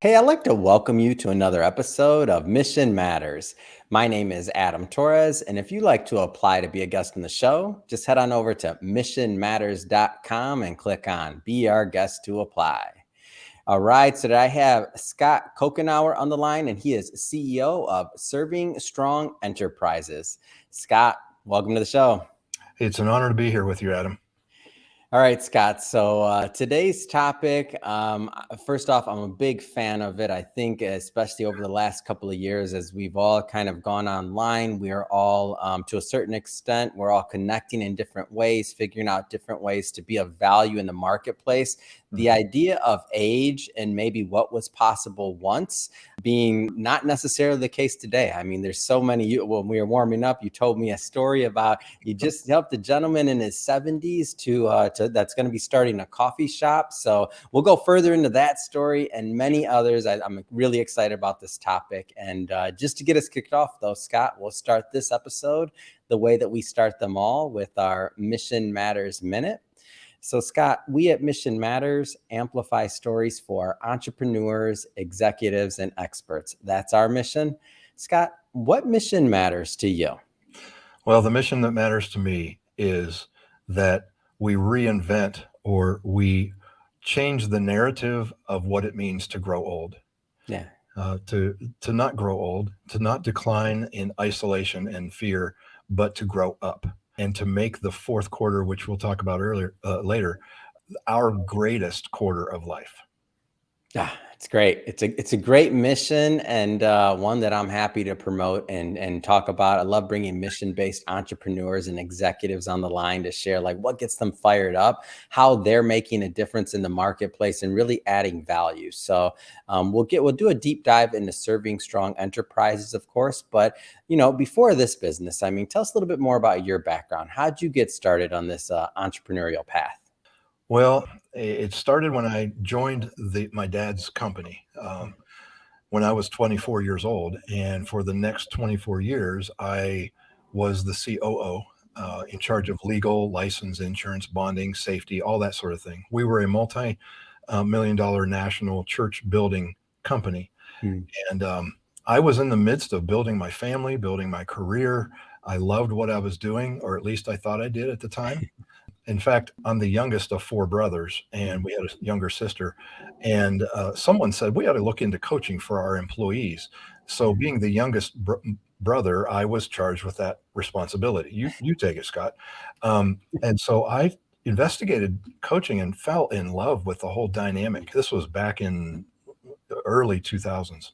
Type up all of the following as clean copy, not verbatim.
Hey, I'd like to welcome you to another episode of Mission Matters. My name is Adam Torres, and if you'd like to apply to be a guest on the show, just head on over to missionmatters.com and click on Be Our Guest to Apply. All right, so I have Scott Couchenour on the line, and he is CEO of Serving Strong Enterprises. Scott, welcome to the show. It's an honor to be here with you, Adam. All right, Scott. So today's topic, first off, I'm a big fan of it. I think especially over the last couple of years, as we've all kind of gone online, we are all, to a certain extent, we're all connecting in different ways, figuring out different ways to be of value in the marketplace. The idea of age and maybe what was possible once being not necessarily the case today. I mean, there's so many. When we were warming up, you told me a story about you just helped a gentleman in his 70s to that's going to be starting a coffee shop. So we'll go further into that story and many others. I'm really excited about this topic. And just to get us kicked off, though, Scott, we'll start this episode the way that we start them all with our Mission Matters Minute. So, Scott, we at Mission Matters amplify stories for entrepreneurs, executives, and experts. That's our mission. Scott, what mission matters to you? Well, the mission that matters to me is that we reinvent or we change the narrative of what it means to grow old. Yeah. To not grow old, to not decline in isolation and fear, but to grow up and to make the fourth quarter, which we'll talk about later, our greatest quarter of life. Yeah, it's great. It's a great mission, and one that I'm happy to promote and talk about. I love bringing mission-based entrepreneurs and executives on the line to share like what gets them fired up, how they're making a difference in the marketplace, and really adding value. So we'll do a deep dive into serving strong enterprises, of course. But before this business, I mean, tell us a little bit more about your background. How'd you get started on this entrepreneurial path? Well, it started when I joined my dad's company when I was 24 years old. And for the next 24 years, I was the COO in charge of legal, license, insurance, bonding, safety, all that sort of thing. We were a multi-million-dollar national church building company. And I was in the midst of building my family, building my career. I loved what I was doing, or at least I thought I did at the time. In fact, I'm the youngest of four brothers, and we had a younger sister. And someone said we ought to look into coaching for our employees. So, being the youngest brother, I was charged with that responsibility. You take it, Scott. And so I investigated coaching and fell in love with the whole dynamic. This was back in the early 2000s,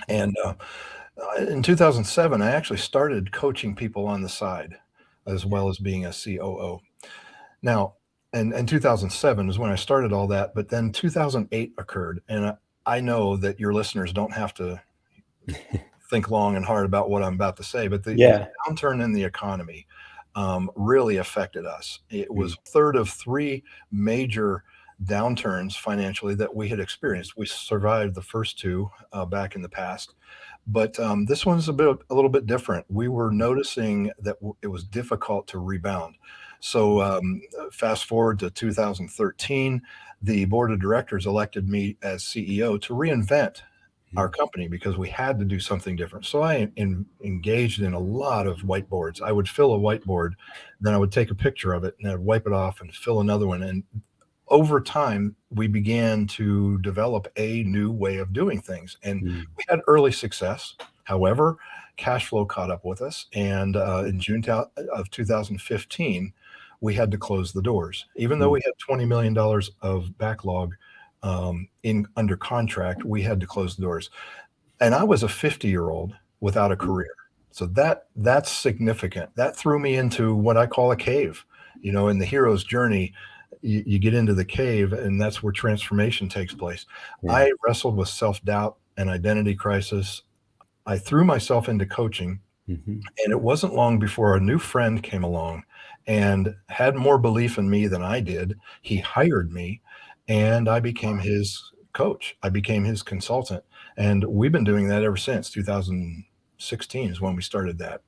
and in 2007, I actually started coaching people on the side, as well as being a COO. Now, and 2007 is when I started all that, but then 2008 occurred. And I know that your listeners don't have to think long and hard about what I'm about to say, but the downturn in the economy really affected us. It was a third of three major downturns financially that we had experienced. We survived the first two back in the past. But this one's a little bit different. We were noticing that it was difficult to rebound. So fast forward to 2013, the board of directors elected me as CEO to reinvent our company because we had to do something different. So I engaged in a lot of whiteboards. I would fill a whiteboard, then I would take a picture of it and I'd wipe it off and fill another one. And over time, we began to develop a new way of doing things. And we had early success. However, cash flow caught up with us. And in June of 2015, we had to close the doors. Even though we had $20 million of backlog under contract, we had to close the doors. And I was a 50-year-old without a career. So that's significant. That threw me into what I call a cave. In the hero's journey, you get into the cave, and that's where transformation takes place. I wrestled with self-doubt and identity crisis. I threw myself into coaching, and it wasn't long before a new friend came along and had more belief in me than I did. He hired me, and I became his coach. I became his consultant, and we've been doing that ever since. 2016 is when we started that.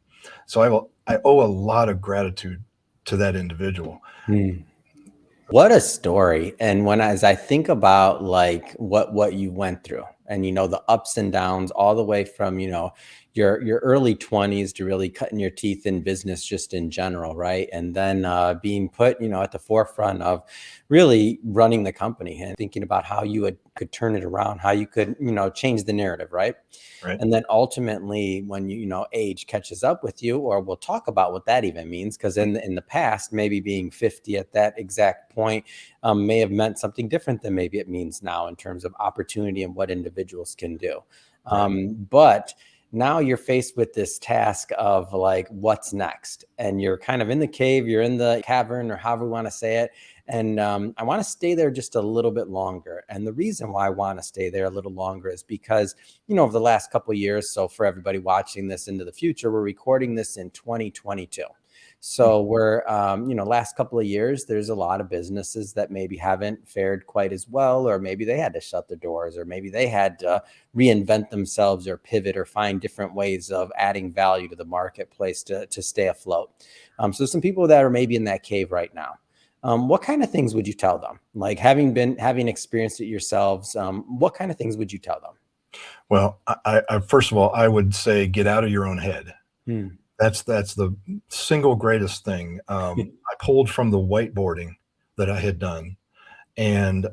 So I owe a lot of gratitude to that individual. What a story. And as I think about like what you went through, and, the ups and downs all the way from, your early 20s to really cutting your teeth in business just in general, right? And then being put, at the forefront of really running the company and thinking about how you could turn it around, how you could, change the narrative, right? Right. And then ultimately, when age catches up with you, or we'll talk about what that even means, because in the past, maybe being 50 at that exact point may have meant something different than maybe it means now in terms of opportunity and what individuals can do. But now you're faced with this task of like, what's next? And you're kind of in the cave, you're in the cavern, or however we want to say it. And I want to stay there just a little bit longer. And the reason why I want to stay there a little longer is because, over the last couple of years, so for everybody watching this into the future, we're recording this in 2022. So we're, last couple of years, there's a lot of businesses that maybe haven't fared quite as well, or maybe they had to shut their doors, or maybe they had to reinvent themselves or pivot or find different ways of adding value to the marketplace to stay afloat. So some people that are maybe in that cave right now. What kind of things would you tell them? Like having experienced it yourselves, what kind of things would you tell them? Well, I first of all, I would say get out of your own head. Hmm. That's the single greatest thing. I pulled from the whiteboarding that I had done, and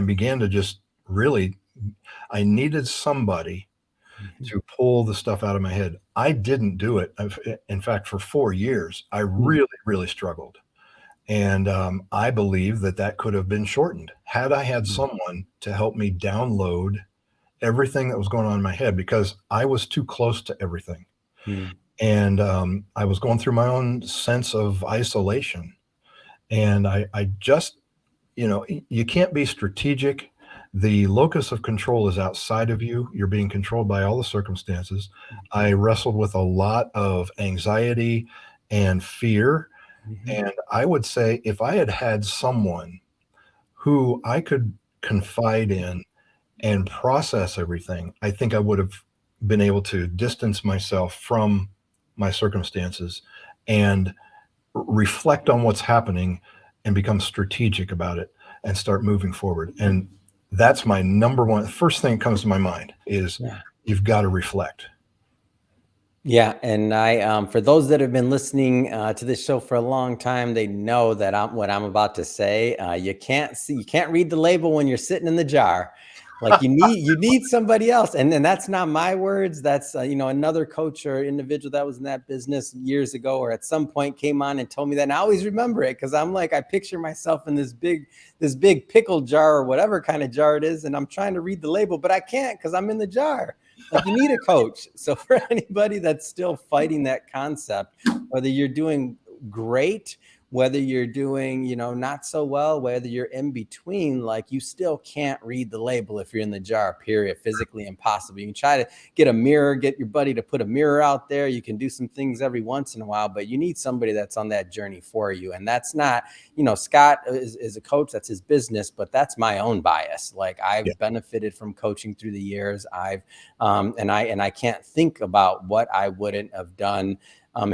began to just really, I needed somebody to pull the stuff out of my head. I didn't do it. In fact, for 4 years, I really, really struggled. And I believe that could have been shortened had I had someone to help me download everything that was going on in my head, because I was too close to everything. And I was going through my own sense of isolation. And I just, you can't be strategic. The locus of control is outside of you. You're being controlled by all the circumstances. I wrestled with a lot of anxiety and fear. And I would say if I had had someone who I could confide in and process everything, I think I would have been able to distance myself from my circumstances and reflect on what's happening and become strategic about it and start moving forward. And that's my number one. First thing that comes to my mind is you've got to reflect. Yeah. And I, for those that have been listening to this show for a long time, they know that what I'm about to say. You can't read the label when you're sitting in the jar. Like you need somebody else. And that's not my words. That's, another coach or individual that was in that business years ago, or at some point came on and told me that. And I always remember it, because I'm like, I picture myself in this big pickle jar or whatever kind of jar it is. And I'm trying to read the label, but I can't, because I'm in the jar. Like you need a coach. So for anybody that's still fighting that concept, whether you're doing great, whether you're doing, not so well, whether you're in between, like you still can't read the label if you're in the jar, period. Physically impossible. You can try to get a mirror, get your buddy to put a mirror out there. You can do some things every once in a while, but you need somebody that's on that journey for you. And that's not, Scott is a coach, that's his business, but that's my own bias. Like I've benefited from coaching through the years. And I can't think about what I wouldn't have done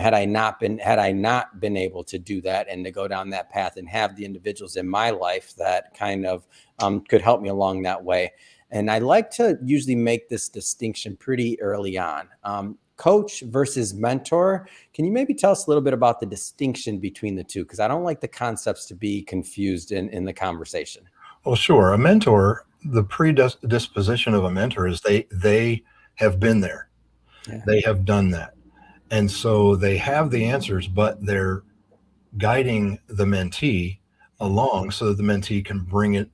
had I not been able to do that and to go down that path and have the individuals in my life that kind of could help me along that way. And I like to usually make this distinction pretty early on. Coach versus mentor. Can you maybe tell us a little bit about the distinction between the two? Because I don't like the concepts to be confused in the conversation. Well, sure. A mentor, the predisposition of a mentor is they have been there. Yeah. They have done that. And so they have the answers, but they're guiding the mentee along so that the mentee can bring it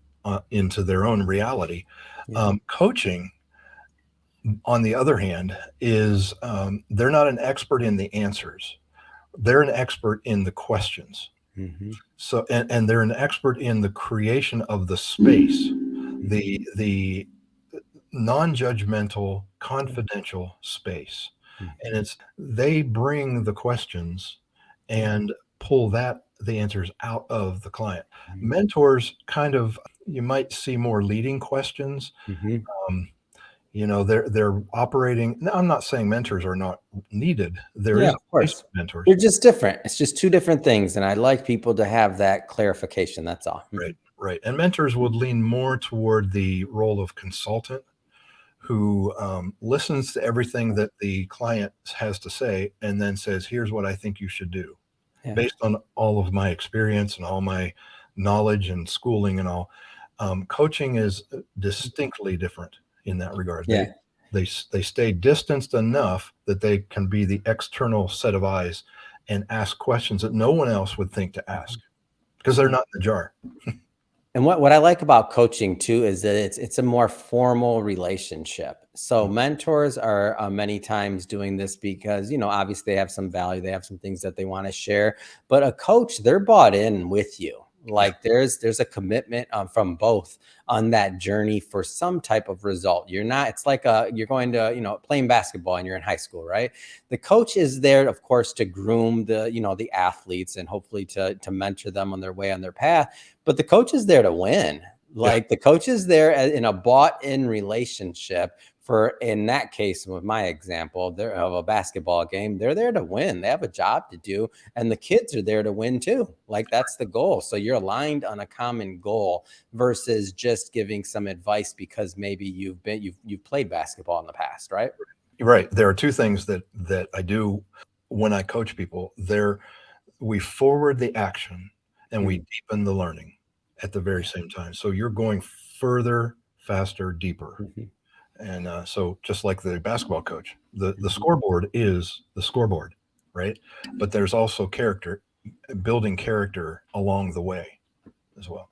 into their own reality. Yeah. Coaching, on the other hand, is they're not an expert in the answers. They're an expert in the questions. So, and they're an expert in the creation of the space, the non-judgmental, confidential space. And they bring the questions and pull the answers out of the client. Mentors kind of, you might see more leading questions. They're operating. Now, I'm not saying mentors are not needed. There is, of course, mentors. They're just different. It's just two different things. And I'd like people to have that clarification. That's all. Right. And mentors would lean more toward the role of consultant who listens to everything that the client has to say and then says, here's what I think you should do Yeah. based on all of my experience and all my knowledge and schooling and all. Coaching is distinctly different in that regard. Yeah. They stay distanced enough that they can be the external set of eyes and ask questions that no one else would think to ask because they're not in the jar. And what I like about coaching too is that it's a more formal relationship. So mentors are many times doing this because, you know, obviously they have some value, they have some things that they want to share. But a coach, they're bought in with you. Like there's a commitment from both on that journey for some type of result. You're not. It's like you're going to, you know, playing basketball and you're in high school, right? The coach is there, of course, to groom the, you know, the athletes and hopefully to mentor them on their way on their path. But the coach is there to win. Like the coach is there in a bought-in relationship for, in that case, with my example, they're of a basketball game, they're there to win. They have a job to do, and the kids are there to win too. Like that's the goal. So you're aligned on a common goal versus just giving some advice because maybe you've played basketball in the past, right? Right. There are two things that I do when I coach people. We forward the action and we deepen the learning at the very same time. So you're going further, faster, deeper. And so just like the basketball coach, the scoreboard is the scoreboard, right? But there's also building character along the way as well.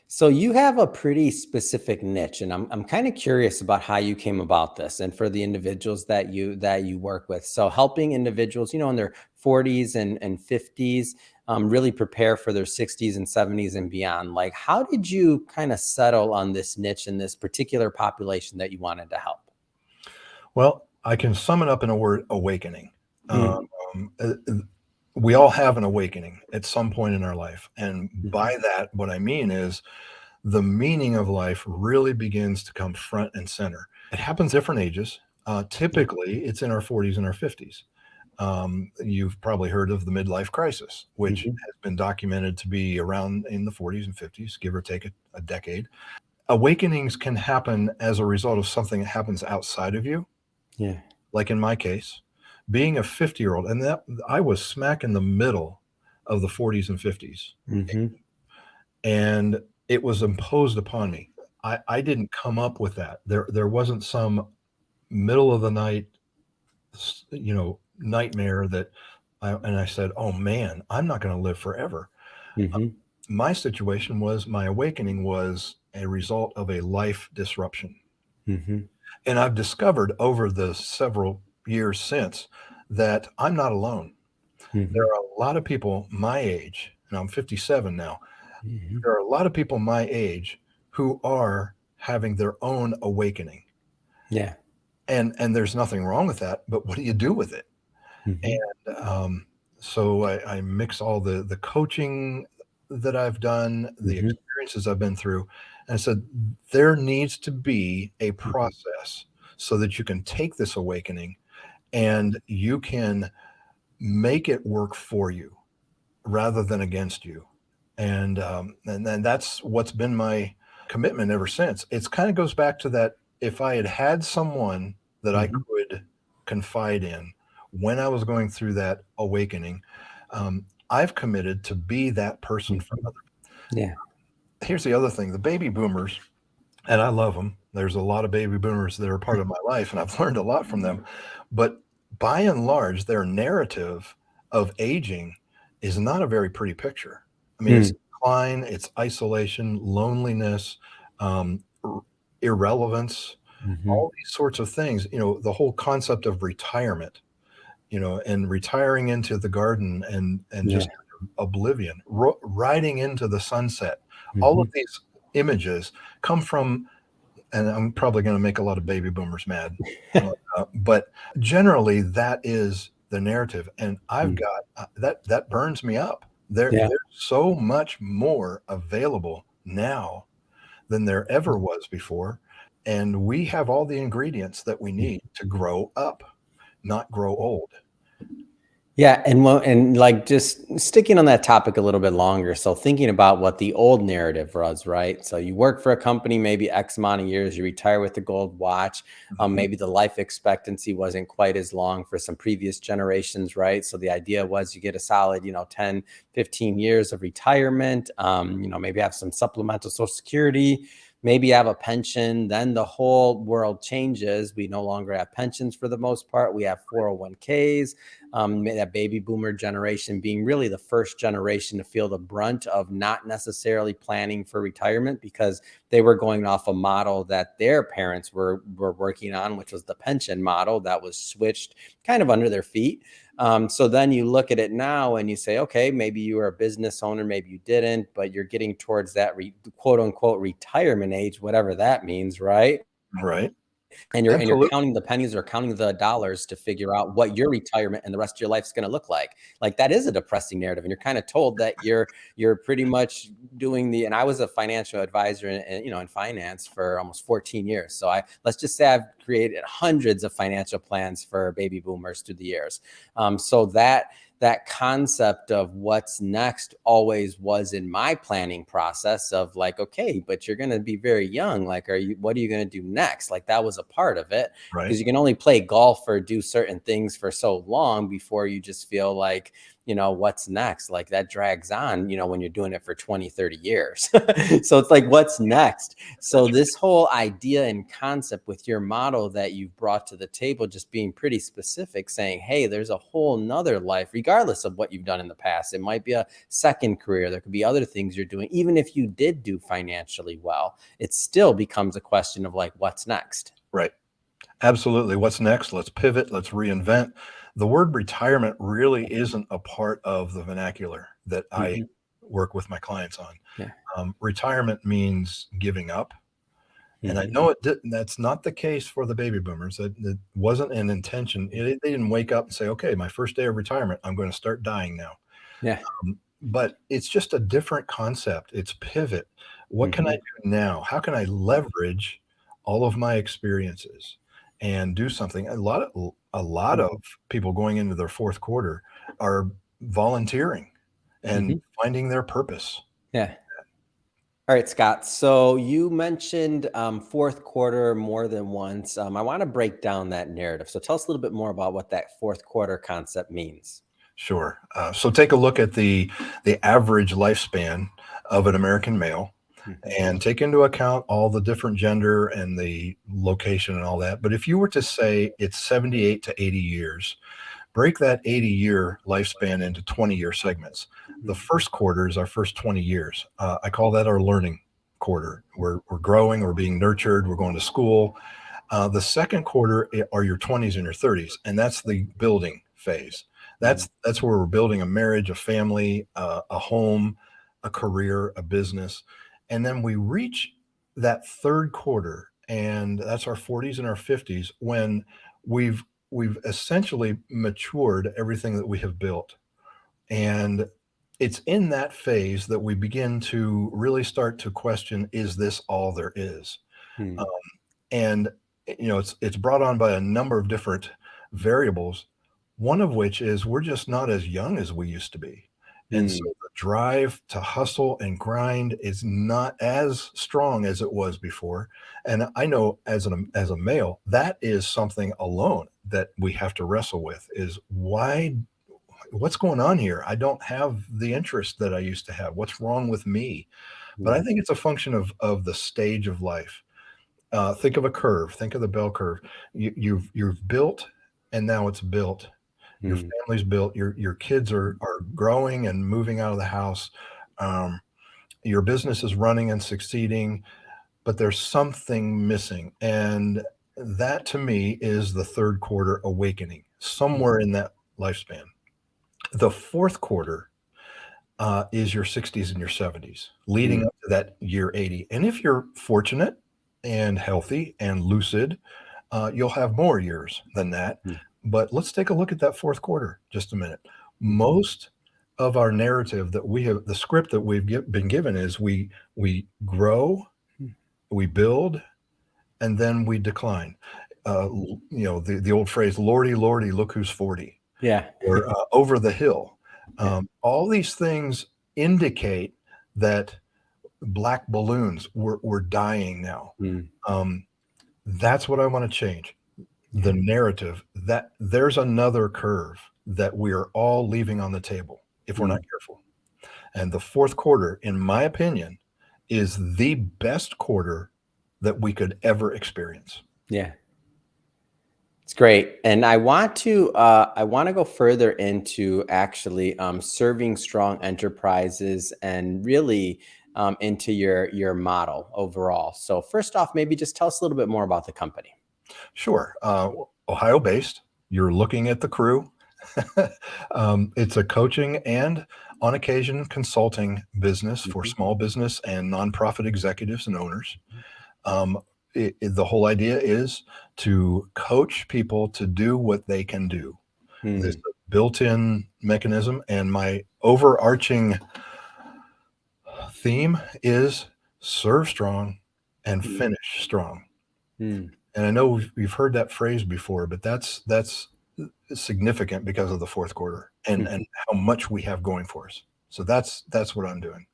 So you have a pretty specific niche, and I'm kind of curious about how you came about this, and for the individuals that you work with. So helping individuals, you know, in their 40s and 50s, really prepare for their 60s and 70s and beyond. Like, how did you kind of settle on this niche and this particular population that you wanted to help? Well, I can sum it up in a word: awakening. Uh, we all have an awakening at some point in our life. And by that, what I mean is the meaning of life really begins to come front and center. It happens different ages. Typically, it's in our 40s and our 50s. You've probably heard of the midlife crisis, which has been documented to be around in the 40s and 50s, give or take a decade. Awakenings can happen as a result of something that happens outside of you. Yeah. Like in my case, being a 50-year-old, and that I was smack in the middle of the 40s and 50s. And it was imposed upon me. I didn't come up with that. There wasn't some middle of the night, you know, nightmare that I said, oh man, I'm not going to live forever. My situation was, my awakening was a result of a life disruption. And I've discovered over the several years since that I'm not alone. There are a lot of people my age, and I'm 57 now. There are a lot of people my age who are having their own awakening. Yeah. And there's nothing wrong with that, but what do you do with it? And so I mix all the coaching that I've done, the experiences I've been through, and I said, there needs to be a process so that you can take this awakening and you can make it work for you rather than against you. And then that's what's been my commitment ever since. It kind of goes back to that. If I had someone that I could confide in when I was going through that awakening, I've committed to be that person for others. Yeah. Here's the other thing: the baby boomers, and I love them. There's a lot of baby boomers that are part of my life, and I've learned a lot from them. But by and large, their narrative of aging is not a very pretty picture. I mean, it's decline, it's isolation, loneliness, irrelevance, all these sorts of things. You know, the whole concept of retirement, you know, and retiring into the garden and just oblivion, riding into the sunset. All of these images come from, and I'm probably going to make a lot of baby boomers mad, but generally that is the narrative. And I've got that burns me up. There's so much more available now than there ever was before. And we have all the ingredients that we need to grow up, not grow old. Yeah, and like just sticking on that topic a little bit longer. So thinking about what the old narrative was, right? So you work for a company, maybe X amount of years, you retire with the gold watch. Mhm. Maybe the life expectancy wasn't quite as long for some previous generations, right? So the idea was you get a solid, 10, 15 years of retirement, maybe have some supplemental social security, maybe have a pension. Then the whole world changes. We no longer have pensions for the most part. We have 401ks. That baby boomer generation being really the first generation to feel the brunt of not necessarily planning for retirement because they were going off a model that their parents were working on, which was the pension model that was switched kind of under their feet. So then you look at it now and you say, okay, maybe you were a business owner, maybe you didn't, but you're getting towards that quote unquote retirement age, whatever that means, right? Right. And you're Absolutely. counting the pennies or counting the dollars to figure out what your retirement and the rest of your life's going to look like that is a depressing narrative, and you're kind of told that you're pretty much doing the. And I was a financial advisor in finance for almost 14 years, so I let's just say I've created hundreds of financial plans for baby boomers through the years. So that concept of what's next always was in my planning process of like, okay, but you're going to be very young. Like, what are you going to do next? Like that was a part of it Right. because you can only play golf or do certain things for so long before you just feel like, what's next? Like that drags on, when you're doing it for 20, 30 years. So it's like, what's next? So That's this whole idea and concept with your model that you've brought to the table, just being pretty specific, saying, hey, there's a whole nother life, regardless of what you've done in the past. It might be a second career. There could be other things you're doing. Even if you did do financially well, it still becomes a question of like, what's next? right. Absolutely. What's next? Let's pivot. Let's reinvent. The word retirement really isn't a part of the vernacular that I Hmm. work with my clients on. Yeah. Retirement means giving up. And I Hmm. know that's not the case for the baby boomers. That wasn't an intention. They didn't wake up and say, okay, my first day of retirement, I'm going to start dying now. Yeah. But it's just a different concept. It's pivot. What can I Hmm. do now? How can I leverage all of my experiences and do something? A lot of Hmm. people going into their fourth quarter are volunteering and Hmm. finding their purpose. Yeah. All right, Scott. So you mentioned fourth quarter more than once. I want to break down that narrative. So tell us a little bit more about what that fourth quarter concept means. Sure. So take a look at the average lifespan of an American male Hmm. and take into account all the different gender and the location and all that. But if you were to say it's 78 to 80 years, break that 80-year lifespan into 20-year segments. The first quarter is our first 20 years. I call that our learning quarter. We're growing, we're being nurtured, we're going to school. The second quarter are your 20s and your 30s, and that's the building phase. Hmm. That's where we're building a marriage, a family, a home, a career, a business, and then we reach that third quarter, and that's our 40s and our 50s when we've we've essentially matured everything that we have built, and it's in that phase that we begin to really start to question: Is this all there is? Hmm. And it's brought on by a number of different variables, one of which is we're just not as young as we used to be, and so Hmm. the drive to hustle and grind is not as strong as it was before. And I know as a male, that is something alone that we have to wrestle with: is what's going on here? I don't have the interest that I used to have. What's wrong with me? But I Hmm. think it's a function of the stage of life. Think of a curve. Think of the bell curve. You've built, and now it's built. Your Hmm. family's built. Your kids are growing and moving out of the house. Um, your business is running and succeeding, but there's something missing, and that to me is the third quarter awakening, somewhere in that lifespan. The fourth quarter is your 60s and your 70s, leading Hmm. up to that year 80. And if you're fortunate and healthy and lucid, you'll have more years than that. Hmm. But let's take a look at that fourth quarter just a minute. Hmm. Most of our narrative that we have, the script that been given is we grow, we build, and then we decline. The old phrase, Lordy, Lordy, look who's 40. Yeah. or over the hill. All these things indicate that black balloons, we're dying now. Mm. That's what I want to change. The narrative that there's another curve that we are all leaving on the table if we're not careful. And the fourth quarter, in my opinion, is the best quarter that we could ever experience. Yeah. It's great. And I want to go further into actually serving strong enterprises and really into your model overall. So first off, maybe just tell us a little bit more about the company. Sure. Ohio based, you're looking at the crew. It's a coaching and on occasion consulting business for small business and nonprofit executives and owners. Um, the whole idea is to coach people to do what they can do. This Mm. built-in mechanism, and my overarching theme is serve strong and Mm. finish strong. Mm. And I know we've heard that phrase before, but that's significant because of the fourth quarter and how much we have going for us. So that's what I'm doing.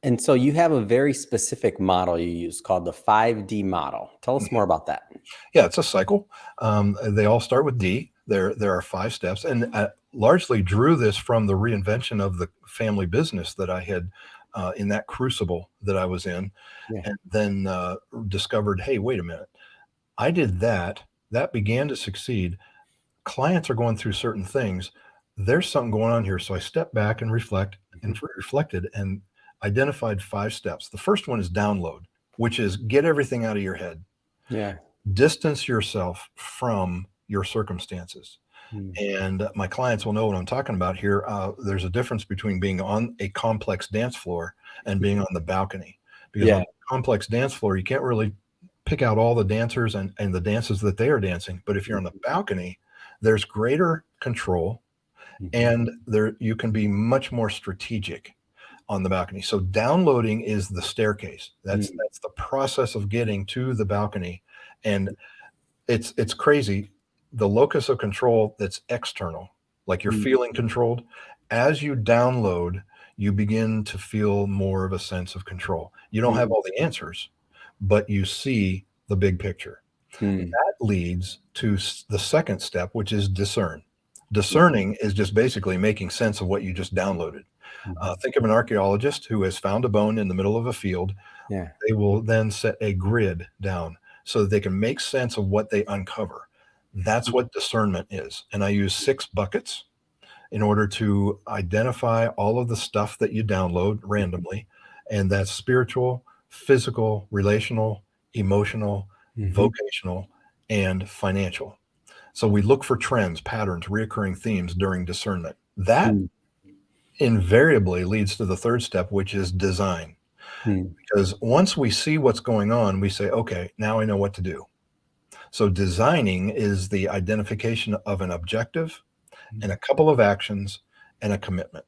And so you have a very specific model you use called the 5D model. Tell us more about that. Yeah, it's a cycle. They all start with D. There are 5 steps, and I largely drew this from the reinvention of the family business that I had in that crucible that I was in, Yeah. and then discovered, hey, wait a minute, I did that. That began to succeed. Clients are going through certain things. There's something going on here. So I stepped back and reflected and identified 5 steps. The first one is download, which is get everything out of your head. Yeah. Distance yourself from your circumstances. Mm. And my clients will know what I'm talking about here. There's a difference between being on a complex dance floor and being on the balcony. Because on Yeah. a complex dance floor, you can't really pick out all the dancers and the dances that they are dancing. But if you're on the balcony, there's greater control, and there you can be much more strategic on the balcony. So downloading is the staircase. That's the process of getting to the balcony. And it's crazy. The locus of control that's external, like you're feeling controlled, as you download, you begin to feel more of a sense of control. You don't have all the answers, but you see the big picture. That leads to the second step, which is discern. Discerning is just basically making sense of what you just downloaded. Think of an archaeologist who has found a bone in the middle of a field. Yeah. They will then set a grid down so that they can make sense of what they uncover. That's what discernment is. And I use 6 buckets in order to identify all of the stuff that you download randomly. And that's spiritual, physical, relational, emotional, vocational, and financial. So we look for trends, patterns, reoccurring themes during discernment. That invariably leads to the third step, which is design. Because once we see what's going on, we say, okay, now I know what to do. So designing is the identification of an objective and a couple of actions and a commitment.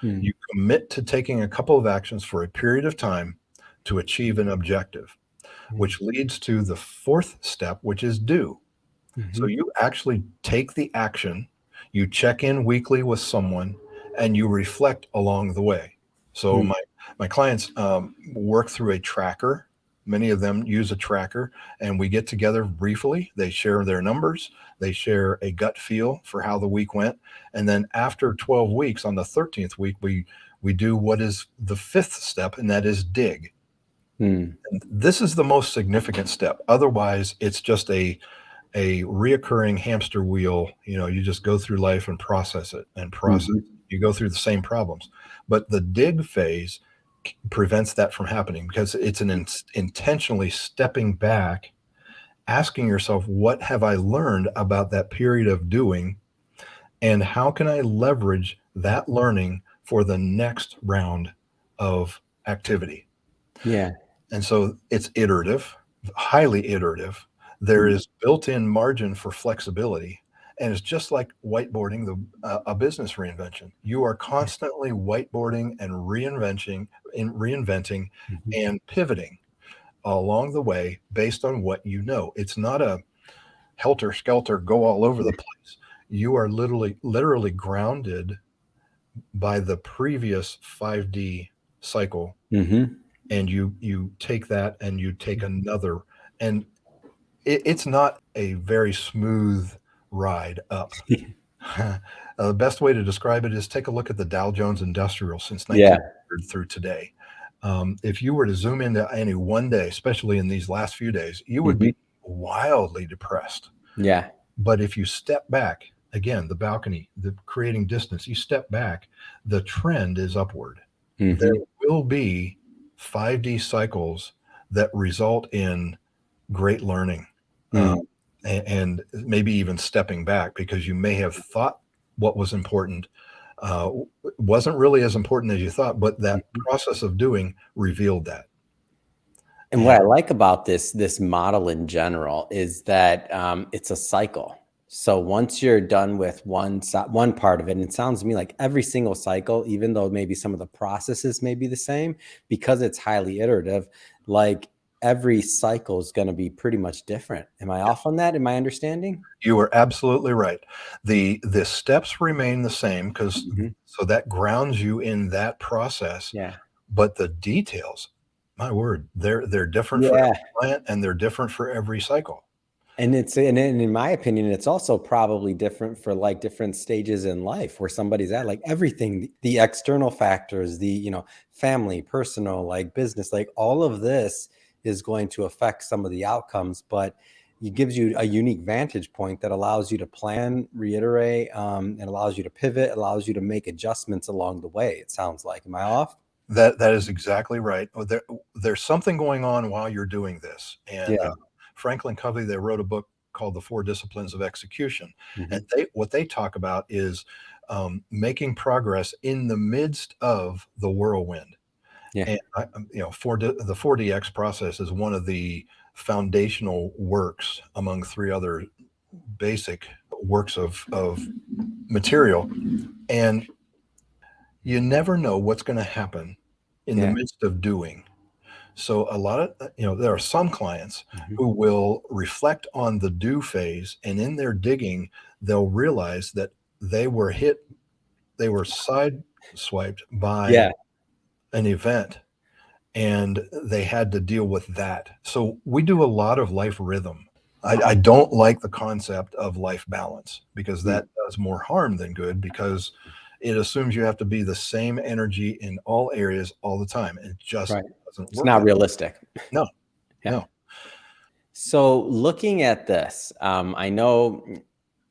You commit to taking a couple of actions for a period of time to achieve an objective, which leads to the fourth step, which is do. So you actually take the action, you check in weekly with someone, and you reflect along the way. So my clients work through a tracker. Many of them use a tracker, and we get together briefly. They share their numbers. They share a gut feel for how the week went. And then after 12 weeks, on the 13th week, we do what is the 5th step, and that is dig. And this is the most significant step. Otherwise, it's just a reoccurring hamster wheel. You just go through life and process it and process. You go through the same problems. But the dig phase prevents that from happening because it's an intentionally stepping back, asking yourself, what have I learned about that period of doing? And how can I leverage that learning for the next round of activity? Yeah. And so it's iterative, highly iterative. There is built-in margin for flexibility. And it's just like whiteboarding a business reinvention. You are constantly whiteboarding and reinventing and pivoting along the way based on what you know. It's not a helter-skelter, go all over the place. you are literally grounded by the previous 5D cycle. Mm-hmm. And you take that and you take another, and it's not a very smooth ride up. The best way to describe it is take a look at the Dow Jones Industrial since Yeah. 1900 through today. If you were to zoom into any one day, especially in these last few days, you would be wildly depressed. Yeah. But if you step back, again, the balcony, the creating distance, you step back, the trend is upward. Mm-hmm. There will be 5D cycles that result in great learning. And maybe even stepping back, because you may have thought what was important wasn't really as important as you thought, but that process of doing revealed that. And what I like about this model in general is that it's a cycle. So once you're done with one part of it, and it sounds to me like every single cycle, even though maybe some of the processes may be the same, because it's highly iterative, like every cycle is going to be pretty much different. Am I off on that? Am I understanding? You are absolutely right. The steps remain the same, because so that grounds you in that process. Yeah. But the details, my word, they're different for every client, and they're different for every cycle. And in my opinion, it's also probably different for like different stages in life where somebody's at, like everything, the external factors, the, family, personal, like business, like all of this is going to affect some of the outcomes, but it gives you a unique vantage point that allows you to plan, reiterate, and allows you to pivot, allows you to make adjustments along the way. It sounds like, am I off? That is exactly right. There's something going on while you're doing this. And Franklin Covey, they wrote a book called The 4 Disciplines of Execution. And what they talk about is making progress in the midst of the whirlwind. And the 4DX process is one of the foundational works among 3 other basic works of material. And you never know what's going to happen in the midst of doing. So a lot of, there are some clients who will reflect on the do phase, and in their digging, they'll realize that they were sideswiped by an event, and they had to deal with that. So we do a lot of life rhythm. I don't like the concept of life balance, because that does more harm than good, because it assumes you have to be the same energy in all areas all the time. It just doesn't work. It's not realistic. No, no. So looking at this, I know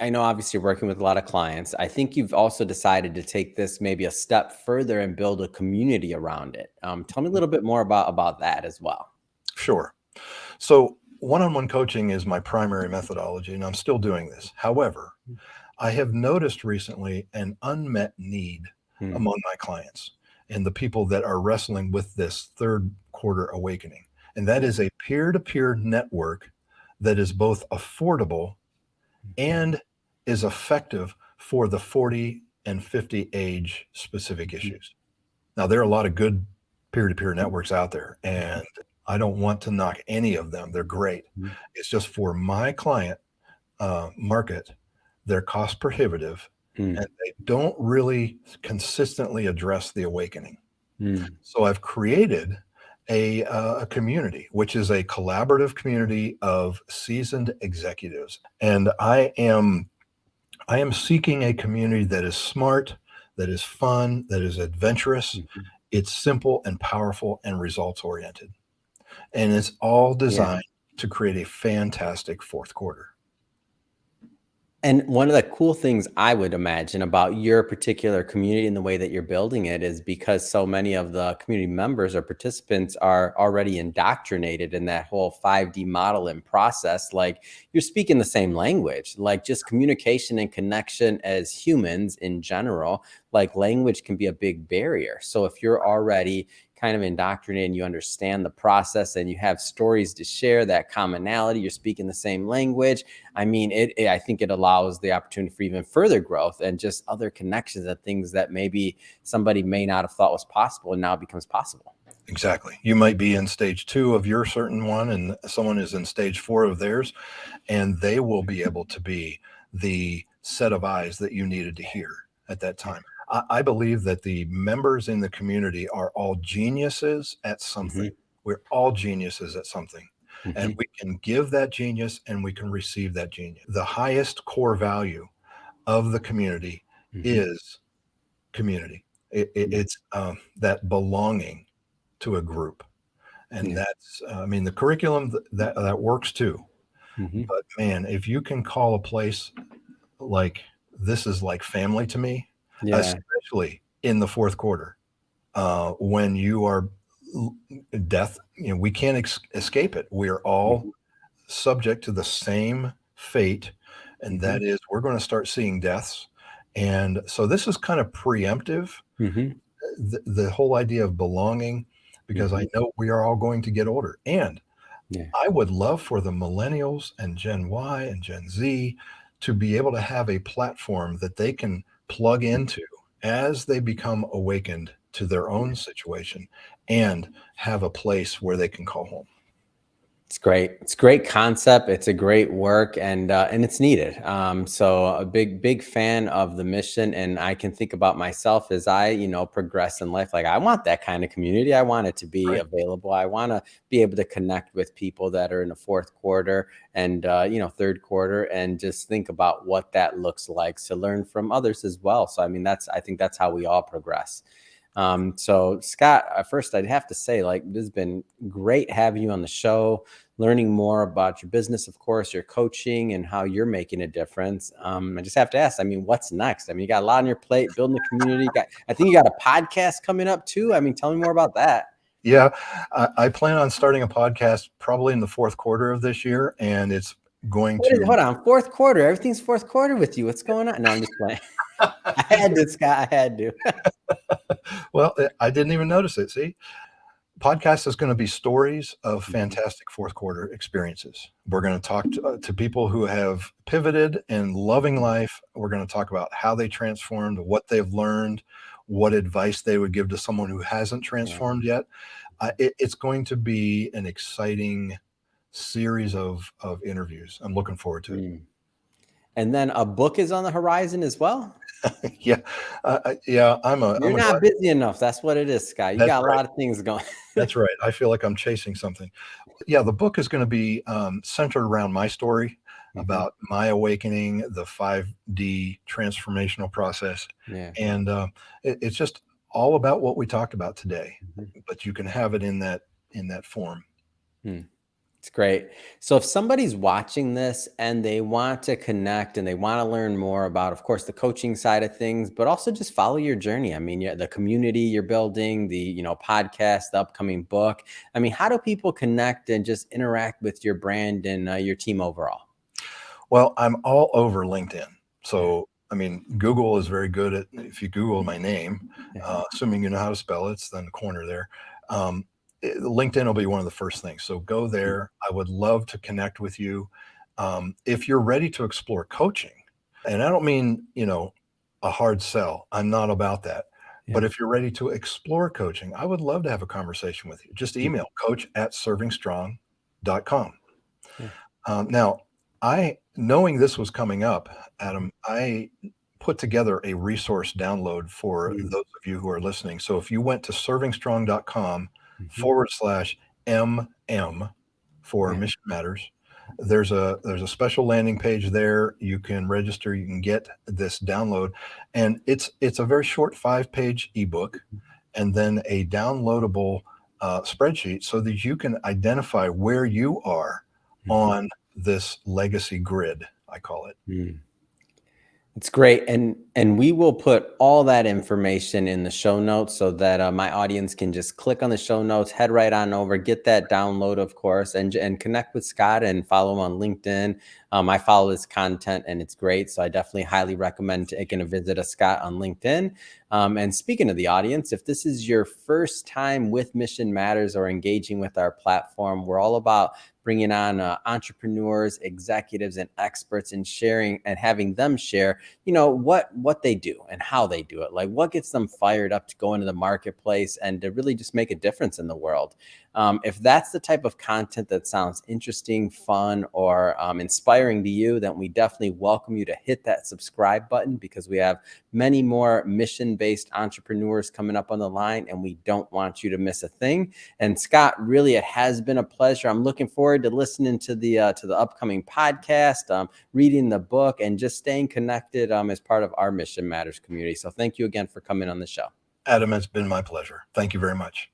obviously you're working with a lot of clients. I think you've also decided to take this maybe a step further and build a community around it. Tell me a little bit more about that as well. Sure. So one-on-one coaching is my primary methodology, and I'm still doing this. However, I have noticed recently an unmet need among my clients and the people that are wrestling with this third quarter awakening. And that is a peer-to-peer network that is both affordable and is effective for the 40 and 50 age specific issues. Now, there are a lot of good peer-to-peer networks out there, and I don't want to knock any of them. They're great. It's just for my client market, they're cost prohibitive, and they don't really consistently address the awakening. So I've created a community, which is a collaborative community of seasoned executives. And I am seeking a community that is smart, that is fun, that is adventurous. It's simple and powerful and results oriented. And it's all designed to create a fantastic fourth quarter. And one of the cool things I would imagine about your particular community and the way that you're building it is because so many of the community members or participants are already indoctrinated in that whole 5D model and process. Like, you're speaking the same language, like just communication and connection as humans in general, like language can be a big barrier. So if you're already kind of indoctrinated and you understand the process and you have stories to share, that commonality, you're speaking the same language, I mean, I think it allows the opportunity for even further growth and just other connections and things that maybe somebody may not have thought was possible and now it becomes possible. Exactly. You might be in stage 2 of your certain one, and someone is in stage 4 of theirs, and they will be able to be the set of eyes that you needed to hear at that time. I believe that the members in the community are all geniuses at something. We're all geniuses at something. And we can give that genius and we can receive that genius. The highest core value of the community is community. It's that belonging to a group. And that's, I mean, the curriculum that works too. But man, if you can call a place like this is like family to me, especially in the fourth quarter, when you are death, we can't escape it. We are all subject to the same fate, and that is we're going to start seeing deaths. And so this is kind of preemptive, the whole idea of belonging, because I know we are all going to get older. And I would love for the millennials and Gen Y and Gen Z to be able to have a platform that they can plug into as they become awakened to their own situation and have a place where they can call home. It's great. It's a great concept. It's a great work, and it's needed. So a big fan of the mission. And I can think about myself as I, progress in life. Like I want that kind of community. I want it to be available. I want to be able to connect with people that are in the fourth quarter and, third quarter, and just think about what that looks like to learn from others as well. So, I mean, I think that's how we all progress. So Scott, first I'd have to say, like, this has been great having you on the show, learning more about your business, of course, your coaching and how you're making a difference. I just have to ask, I mean, what's next? I mean, you got a lot on your plate, building a community. I think you got a podcast coming up too. I mean, tell me more about that. Yeah, I plan on starting a podcast probably in the fourth quarter of this year, and it's going to... Hold on, fourth quarter. Everything's fourth quarter with you. What's going on? No, I'm just playing. I had to, Scott. I had to. Well, I didn't even notice it. See, podcast is going to be stories of fantastic fourth quarter experiences. We're going to talk to people who have pivoted and loving life. We're going to talk about how they transformed, what they've learned, what advice they would give to someone who hasn't transformed yet. It's going to be an exciting series of interviews. I'm looking forward to it. And then a book is on the horizon as well. Yeah. You're not busy enough. That's what it is, Scott. You got a lot of things going. That's right. I feel like I'm chasing something. Yeah, the book is going to be centered around my story about my awakening, the 5D transformational process. And it's just all about what we talked about today, but you can have it in that form. It's great. So if somebody's watching this and they want to connect and they want to learn more about, of course, the coaching side of things, but also just follow your journey. I mean, the community you're building, the, podcast, the upcoming book. I mean, how do people connect and just interact with your brand and your team overall? Well, I'm all over LinkedIn. So, I mean, Google is very good at, if you Google my name, assuming you know how to spell it, it's in the corner there. LinkedIn will be one of the first things. So go there. I would love to connect with you. If you're ready to explore coaching, and I don't mean, a hard sell. I'm not about that. But if you're ready to explore coaching, I would love to have a conversation with you. Just email coach@servingstrong.com. Now, knowing this was coming up, Adam, I put together a resource download for those of you who are listening. So if you went to servingstrong.com/MM for Mission Matters, there's a special landing page there. You can register, you can get this download, and it's a very short 5-page ebook, and then a downloadable spreadsheet so that you can identify where you are on this legacy grid, I call it. It's great. And we will put all that information in the show notes so that my audience can just click on the show notes, head right on over, get that download, of course, and connect with Scott and follow him on LinkedIn. I follow his content and it's great. So I definitely highly recommend taking a visit of Scott on LinkedIn. And speaking of the audience, if this is your first time with Mission Matters or engaging with our platform, we're all about bringing on entrepreneurs, executives, and experts and sharing and having them share, what they do and how they do it. Like what gets them fired up to go into the marketplace and to really just make a difference in the world. If that's the type of content that sounds interesting, fun, or inspiring to you, then we definitely welcome you to hit that subscribe button, because we have many more mission-based entrepreneurs coming up on the line, and we don't want you to miss a thing. And Scott, really, it has been a pleasure. I'm looking forward to listening to the upcoming podcast, reading the book, and just staying connected as part of our Mission Matters community. So thank you again for coming on the show. Adam, it's been my pleasure. Thank you very much.